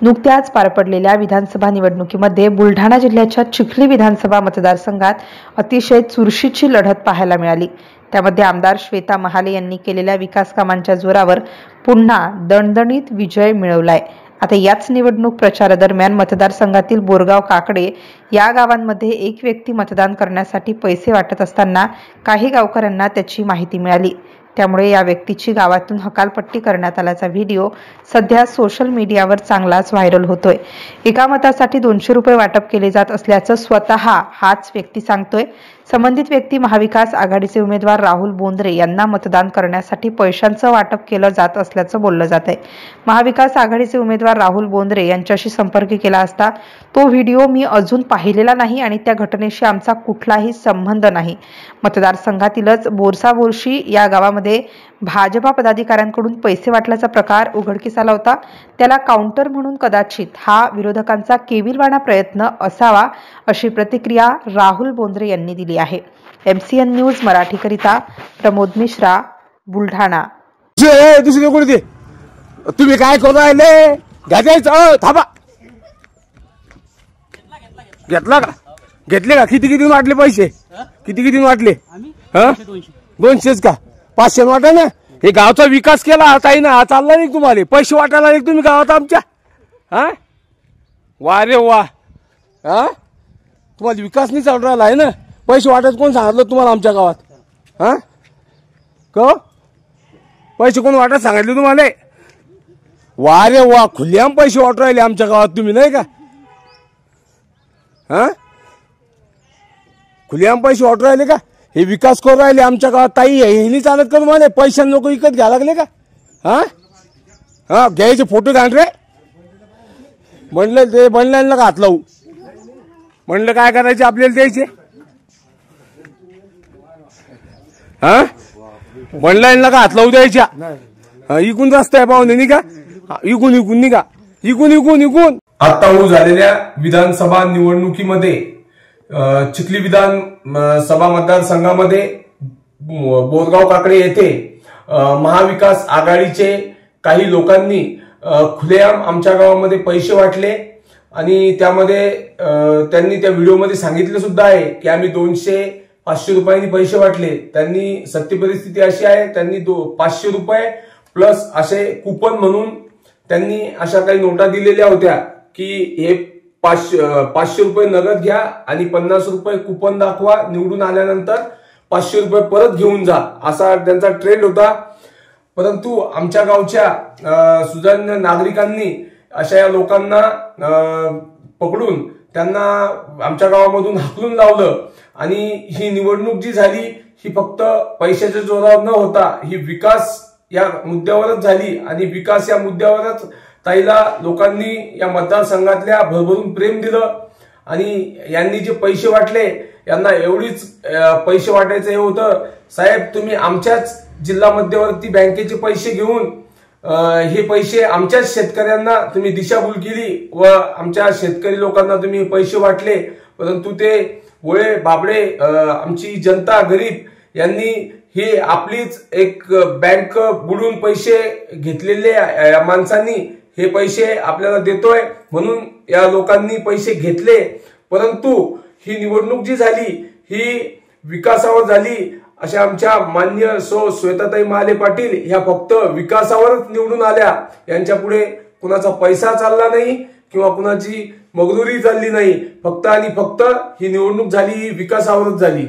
नुकत्याच पार पडलेल्या विधानसभा निवडणुकीमध्ये बुलढाणा जिल्ह्याच्या चिखली विधानसभा मतदारसंघात अतिशय चुरशीची लढत पाहायला मिळाली। त्यामध्ये आमदार श्वेता महाले यांनी केलेल्या विकास कामांच्या जोरावर पुन्हा दणदणीत विजय मिळवलाय। आता याच निवडणूक प्रचारादरम्यान मतदारसंघातील बोरगाव काकडे या गावांमध्ये एक व्यक्ती मतदान करण्यासाठी पैसे वाटत असताना काही गावकऱ्यांना त्याची माहिती मिळाली। त्यामुळे या व्यक्तीची गावातून हकालपट्टी करण्यात आल्याचा व्हिडिओ सध्या सोशल मीडियावर चांगलाच व्हायरल होतोय। एका मतासाठी 200 रुपये वाटप केले जात असल्याचं स्वतः हाच व्यक्ती सांगतोय। संबंधित व्यक्ती महाविकास आघाडीचे उमेदवार राहुल बोंद्रे यांना मतदान करण्यासाठी पैशांचं वाटप केलं जात असल्याचं बोललं जात आहे। महाविकास आघाडीचे उमेदवार राहुल बोंद्रे यांच्याशी संपर्क केला असता तो व्हिडिओ मी अजून पाहिलेला नाही आणि त्या घटनेशी आमचा कुठलाही संबंध नाही। मतदारसंघातीलच बोरसाबोरशी या गावामध्ये भाजपा पदाधिकाऱ्यांकडून पैसे वाटल्याचा प्रकार उघडकीस आला होता। त्याला काउंटर म्हणून कदाचित हा विरोधकांचा केविलवाणा प्रयत्न असावा अशी प्रतिक्रिया राहुल बोंद्रे यांनी दिली आहे। MCN न्यूज मराठीकरिता प्रमोद मिश्रा, बुलढाणा। दुसरे कोणी तुम्ही काय करू राहिले? घ्यायचं थांबा। घेतला का? घेतले का? किती वाटले पैसे? किती वाटले? 200 का? 500 वाटा ना। हे गावचा विकास केला ताई ना, चालला नाही तुम्हाला पैसे वाटायला नाही तुम्ही गावात आमच्या? वा रे वा। तुम्हाला विकास नाही चालू राहिला आहे ना, पैसे वाटायचं कोण सांगितलं तुम्हाला आमच्या गावात? पैसे कोण वाटत सांगितले तुम्हाला? वा रे वा, खुल्याम पैसे वाटू राहिले आमच्या गावात तुम्ही, नाही का? खुल्याम पैसे वाटू राहिले का? हे विकास करू राहिले आमच्या गावात ताई, हे नाही चालत का तुम्हाला? पैशाने लोक विकत घ्या लागले का? घ्यायचे फोटो घाल रे। म्हणलं ते बनल्याला का हात लावू? म्हणलं काय करायचे आपल्याला द्यायचे? बनल्याला का हात लावू द्यायच्या? इकून रस्ता आहे पाहुणे, नाही का? इकून निघा, इकून। आता झालेल्या विधानसभा निवडणुकीमध्ये चिखली विधानसभा मतदारसंघामध्ये बोरगाव काकडे येथे महाविकास आघाडीचे काही लोकांनी खुलेआम आमच्या गावामध्ये पैसे वाटले आणि त्यामध्ये त्यांनी त्या व्हिडिओमध्ये सांगितले सुद्धा आहे की आम्ही 200-500 रुपयांनी पैसे वाटले। त्यांनी सत्य परिस्थिती अशी आहे, त्यांनी 500 रुपये प्लस असे कुपन म्हणून त्यांनी अशा काही नोटा दिलेल्या होत्या की हे 500 रुपये नगद घ्या आणि 50 रुपये कुपन दाखवा, निवडून आल्यानंतर 500 रुपये परत घेऊन जा, असा त्यांचा ट्रेंड होता। परंतु आमच्या गावच्या सुजाण नागरिकांनी अशा या लोकांना पकडून त्यांना आमच्या गावामधून हाकलून लावलं आणि ही निवडणूक जी झाली ही फक्त पैशाच्या जोरावर न होता ही विकास या मुद्द्यावरच झाली आणि विकास या मुद्द्यावरच ताईला लोकांनी या मतदारसंघातल्या भरभरून प्रेम दिलं आणि यांनी जे पैसे वाटले यांना एवढीच पैसे वाटायचं हे होतं, साहेब तुम्ही आमच्याच जिल्हा मध्यवर्ती बँकेचे पैसे घेऊन हे पैसे आमच्याच शेतकऱ्यांना तुम्ही दिशाभूल केली व आमच्या शेतकरी लोकांना तुम्ही पैसे वाटले। परंतु ते वळे बाबडे आमची जनता गरीब यांनी ही आपलीच एक बँक बुडून पैसे घेतलेले माणसांनी हे पैसे आपल्याला देतोय म्हणून या लोकांनी पैसे घेतले। परंतु ही निवडणूक जी झाली ही विकासावर झाली। अशा आमच्या मान्य श्वेताताई महाले पाटील ह्या फक्त विकासावरच निवडून आल्या, यांच्या पुढे कुणाचा पैसा चालला नाही किंवा कुणाची मगदुरी चालली नाही, फक्त आणि फक्त ही निवडणूक झाली ही विकासावरच झाली।